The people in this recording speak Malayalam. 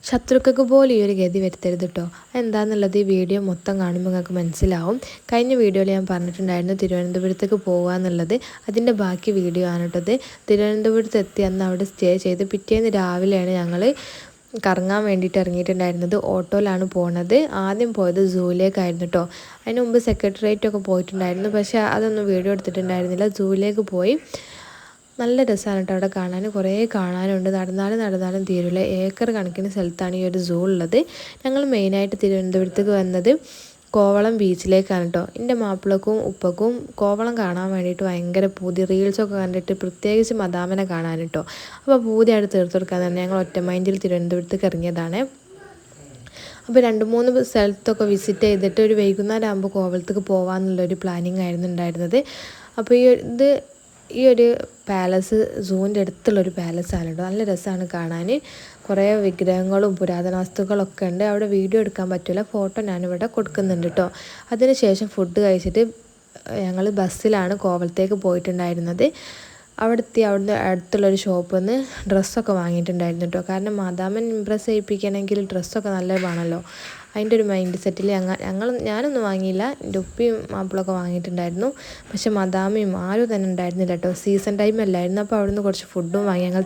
ശത്രുക്കൾക്ക് പോലും ഈ ഒരു ഗതി വരുത്തരുത് കേട്ടോ. എന്താണെന്നുള്ളത് ഈ വീഡിയോ മൊത്തം കാണുമ്പോൾ നിങ്ങൾക്ക് മനസ്സിലാവും. കഴിഞ്ഞ വീഡിയോയിൽ ഞാൻ പറഞ്ഞിട്ടുണ്ടായിരുന്നു തിരുവനന്തപുരത്തേക്ക് പോകുക എന്നുള്ളത്. അതിൻ്റെ ബാക്കി വീഡിയോ ആണ് കേട്ടത്. തിരുവനന്തപുരത്ത് എത്തി അന്ന് അവിടെ സ്റ്റേ ചെയ്ത് പിറ്റേന്ന് രാവിലെയാണ് ഞങ്ങൾ കറങ്ങാൻ വേണ്ടിയിട്ട് ഇറങ്ങിയിട്ടുണ്ടായിരുന്നത്. ഓട്ടോയിലാണ് പോണത്. ആദ്യം പോയത് സൂവിലേക്കായിരുന്നു കേട്ടോ. അതിന് മുമ്പ് സെക്രട്ടേറിയറ്റൊക്കെ പോയിട്ടുണ്ടായിരുന്നു, പക്ഷേ അതൊന്നും വീഡിയോ എടുത്തിട്ടുണ്ടായിരുന്നില്ല. സൂവിലേക്ക് പോയി. നല്ല രസമാണ് കേട്ടോ അവിടെ കാണാൻ. കുറേ കാണാനുണ്ട്. നടന്നാലും തീരില്ല. ഏക്കർ കണക്കിന് സ്ഥലത്താണ് ഈ ഒരു സൂ ഉള്ളത്. ഞങ്ങൾ മെയിനായിട്ട് തിരുവനന്തപുരത്തേക്ക് വന്നത് കോവളം ബീച്ചിലേക്കാണ് കേട്ടോ. എൻ്റെ മാപ്പിളക്കും ഉപ്പക്കും കോവളം കാണാൻ വേണ്ടിയിട്ട് ഭയങ്കര പൂതി. റീൽസൊക്കെ കണ്ടിട്ട് പ്രത്യേകിച്ച് മദാമനെ കാണാൻ കേട്ടോ. അപ്പോൾ പൂതി അവിടെ തീർത്തു കൊടുക്കാൻ തന്നെ ഞങ്ങൾ ഒറ്റ മൈൻഡിൽ തിരുവനന്തപുരത്തേക്ക് ഇറങ്ങിയതാണ്. അപ്പോൾ 2-3 സ്ഥലത്തൊക്കെ വിസിറ്റ് ചെയ്തിട്ട് ഒരു വൈകുന്നേരം ആകുമ്പോൾ കോവളത്തേക്ക് പോകാമെന്നുള്ളൊരു പ്ലാനിങ് ആയിരുന്നു ഉണ്ടായിരുന്നത്. അപ്പോൾ ഈ ഒരു പാലസ് സൂവിൻ്റെ അടുത്തുള്ളൊരു പാലസാണ് കേട്ടോ. നല്ല രസമാണ് കാണാൻ. കുറേ വിഗ്രഹങ്ങളും പുരാതന വസ്തുക്കളൊക്കെ ഉണ്ട്. അവിടെ വീഡിയോ എടുക്കാൻ പറ്റില്ല, ഫോട്ടോ ഞാനിവിടെ കൊടുക്കുന്നുണ്ട് കേട്ടോ. അതിനുശേഷം ഫുഡ് കഴിച്ചിട്ട് ഞങ്ങൾ ബസ്സിലാണ് കോവളത്തേക്ക് പോയിട്ടുണ്ടായിരുന്നത്. അവിടുന്ന് അടുത്തുള്ളൊരു ഷോപ്പിൽ നിന്ന് ഡ്രസ്സൊക്കെ വാങ്ങിയിട്ടുണ്ടായിരുന്നു കേട്ടോ. കാരണം മാതാമൻ ഇമ്പ്രസ് ചെയ്യിപ്പിക്കണമെങ്കിൽ ഡ്രസ്സൊക്കെ നല്ല വേണമല്ലോ. അതിൻ്റെ ഒരു മൈൻഡ് സെറ്റിൽ ഞാനൊന്നും വാങ്ങിയില്ല. എൻ്റെ ഉപ്പയും മാപ്പിളൊക്കെ വാങ്ങിയിട്ടുണ്ടായിരുന്നു. പക്ഷെ മദാമയും ആരും തന്നെ ഉണ്ടായിരുന്നില്ല കേട്ടോ. സീസൺ ടൈം അല്ലായിരുന്നു. അപ്പോൾ അവിടുന്ന് കുറച്ച് ഫുഡും വാങ്ങി ഞങ്ങൾ